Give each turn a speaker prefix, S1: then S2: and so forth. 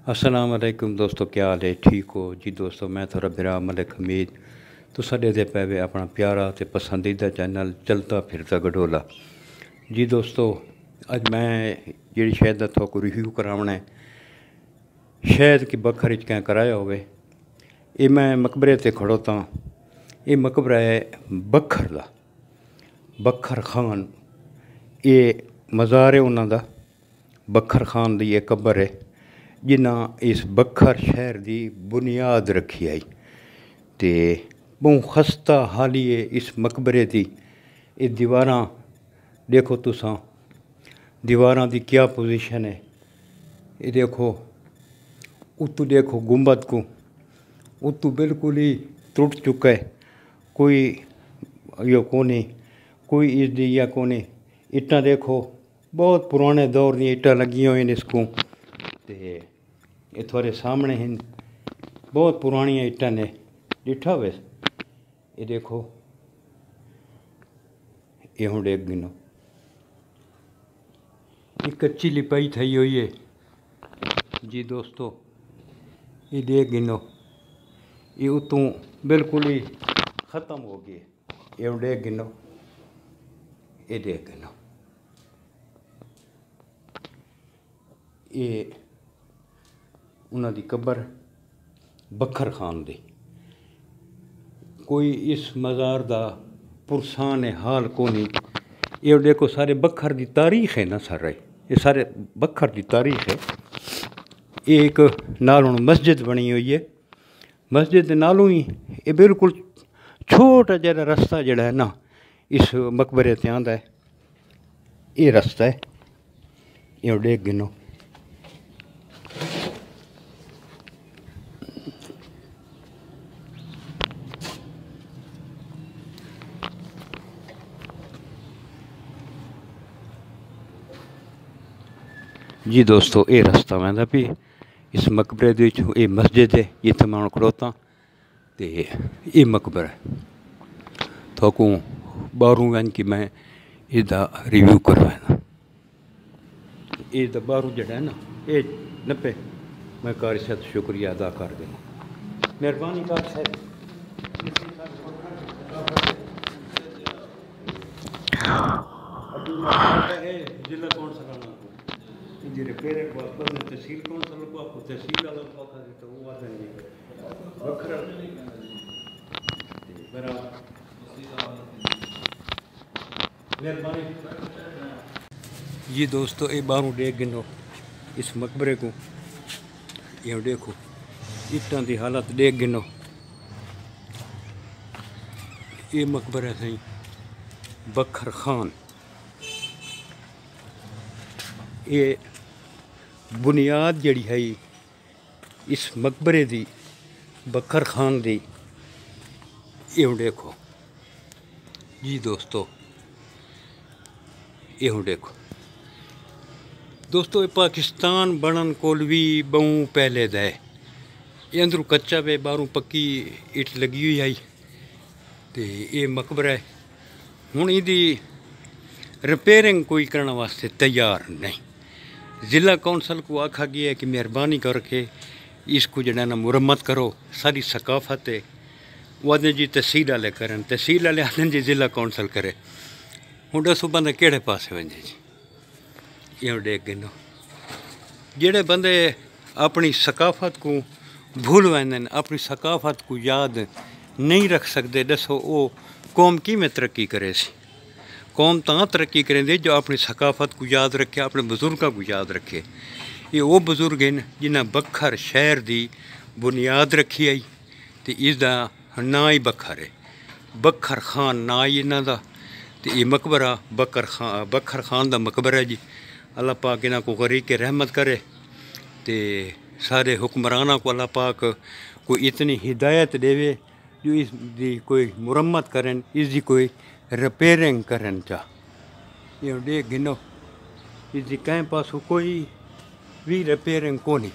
S1: अस्सलाम वालेकुम दोस्तों, क्या हाल है? ठीक हो जी दोस्तों। मैं थोड़ा बिरा मलिक हमीद तो साढ़े दे पे अपना प्यारा तो पसंदीदा चैनल चलता फिरता गडोला जी दोस्तों। अज मैं जी शहद का थोक रिव्यू करावना है। शहद की बखर कैं कराया होवे। ये मैं मकबरे ते खड़ोता। ये मकबरा है बखर का, बखर खान। ये मज़ार है उन्होंने बखर खान की एक कबर है जिन्हें इस बखर शहर की बुनियाद रखी आई। तो बहुत खस्ता हाली है इस मकबरे की। ये दीवारां देखो तुसां, दीवारां की क्या पोजीशन है। ये देखो उत्तू, देखो गुंबद को, उत्तू बिल्कुल ही टुट चुका है। कोई यो कोनी, कोई इसकी या कोनी। इट्टां देखो बहुत पुराने दौर दी इट्टां लगी हुई इसको। तो ये थोड़े सामने हैं, बहुत पुरानिया इट्टां ने डिठा हुए। ये देखो ये हूँ देख गिनो, ये कच्ची लिपाई थी हुई है जी दोस्तों। ये देख गिनो, ये उतों बिल्कुल ही ख़त्म हो गए। ये हूँ देख गिनो, ये देख गिनो। ये उन्होंने कबर बखर खान दी। कोई इस मज़ार का पुरसान हाल को नहीं। ये देखो सारे बखर की तारीख है ना सारा, ये सारे बखर की तारीख है। ये एक नाल हुण मस्जिद बनी हुई है। मस्जिद के नालों ही ये बिल्कुल छोटा जरा रस्ता जड़ा है ना इस मकबरे ते आंदा है। ये रस्ता है, ये देख गिनो। जी दोस्तों, ये रास्ता वहदा भी इस मकबरे दे विच। ये मस्जिद है जिथे मैं खड़ोता। तो ये मकबरा है थोकू बाहरों वन कि मैं इसका रिव्यू करवाना। इसका बाहरों जड़ा है ना ये नपे मैं कारी साहब शुक्रिया अदा कर देना। मेहरबानी कार साहब। जिला कौन सा करना जी रिपेयर वापस तहसील कौंसल को आपको तहसील वाला को आखा तो वो आ जाएंगे बखरा मेहरबानी जी दोस्तों। ये बाहरों देख गिनो इस मकबरे को। ये देखो इट्टां की हालत देख गिनो। ये मकबरा सही बखर खान। ये बुनियाद जड़ी है इस मकबरे की बखर खान की। ये देखो जी दोस्तों, ये देखो दोस्तों। ये पाकिस्तान बनन कोल भी बहु पहले दा है। ये अंदरों कच्चा पे बाहरों पक्की इट लगी हुई आई। तो ये मकबरा है हुण इहदी रिपेयरिंग कोई करने वास्ते तैयार नहीं। ज़िला कौंसल को आखा गया है कि मेहरबानी करके इसको जड़ा ना मुरम्मत करो। सारी सकाफत है वो आदमी जी तहसील वाले करन, तहसील वाले आदमी जी ज़िला कौंसल करे। हुण दसो बंदे केड़े पासे वंजे जी। ये देख गिनो जेड़े बंदे अपनी सकाफत को भूल वेंदे, अपनी सकाफत को याद नहीं रख सकते, दसो वो कौम किवें तरक्की करे सी। कौम तां तरक्की करेंदे जो अपनी सकाफत को याद रखे, अपने बजुर्गों को याद रखे। ये वो बजुर्ग हैं जिन्हें बखर शहर की बुनियाद रखी आई। तो इसका ना ही बखर है, बखर खान ना ही इन्हों का। तो ये मकबरा बखर खान का मकबरा है जी। अल्लाह पाक इन्हों को गरीक के रहमत करे। तो सारे हुक्मराना को अल्लाह पाक कोई इतनी हिदायत देवे जो इसकी कोई मुरम्मत करें, इसकी कोई रिपेयरिंग करन चा। ये देख गिनो इसकी कहीं पासों कोई भी रिपेयरिंग को नहीं।